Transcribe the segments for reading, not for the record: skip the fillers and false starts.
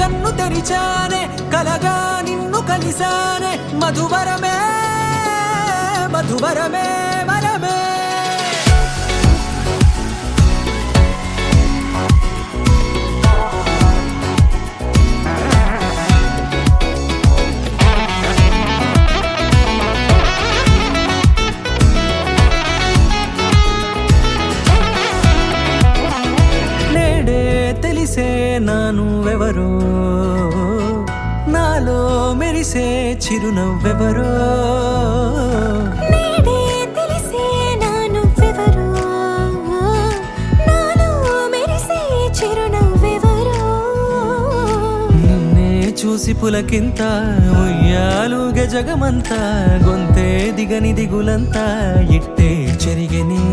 కన్ను తెరిచానే కలగా నిన్ను కలిసానే మధువరమే మధువరమే వరమే నానువెవరో నాలో మెరిసే చిరునవ్వెవరో నేడే తెలిసే నానువెవరో నాలో మెరిసే చిరునవ్వెవరో నిన్నే చూసి పులకింత ఉయ్యాలుగ జగమంతా గొంతే దిగని దిగులంతా ఇట్టే చెరిగని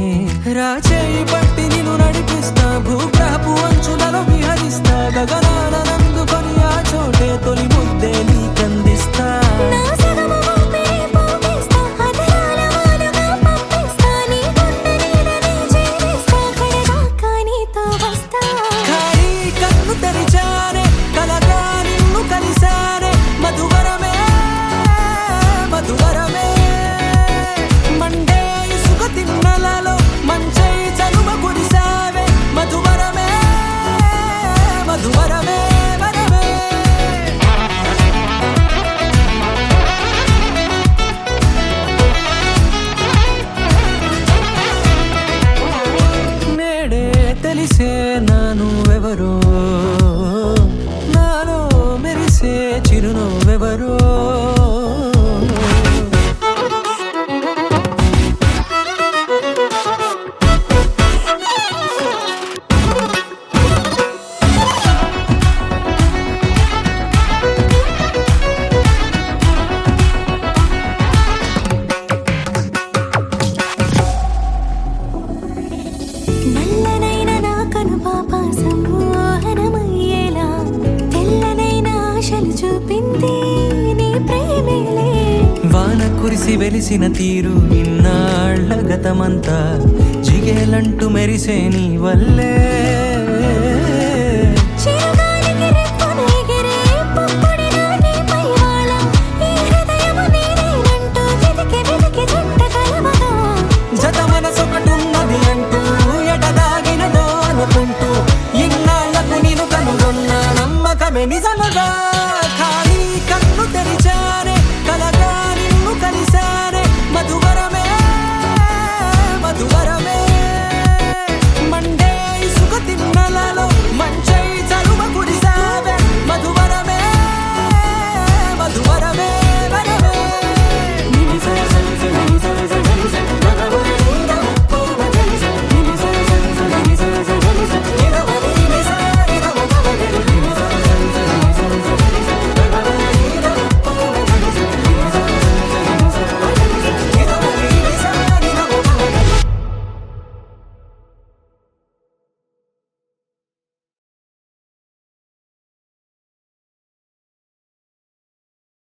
రాచేయి పట్టి నిన్ను నడిపిస్తా భూగ్రహపు అంచులలో విహరిస్తా గగనాన నందుకొని ఆ చోటే తొలి ముద్దే నీకందిస్తా నా సగము ఊపిరి పోగిస్తా అదరాల వానగా పంపిస్తా నీ గుండె నీడనే జీవిస్తా కడదాకా నీతో వస్తా ఖాళీ కన్ను తెరిచానే కలగా నిన్ను కలిసానే మధువరమే మధువరమే మండే ఇసుక తిన్నలలో మంచై చలువ కురిసావే మధువరమే మధువరమే వరమే నేడే తెలిసే నానువెవరో నాలో మెరిసే చిరునవ్వెవరో నల్లనైన నా కనుపాప సమ్మోహనమయ్యేలా తెల్లనైన ఆశలు చూపింది నీ ప్రేమేలే వాన కురిసి వెలిసిన తీరు ఇన్నాళ్ల గతమంతా జిగేలంటూ మెరిసే నీ వల్లే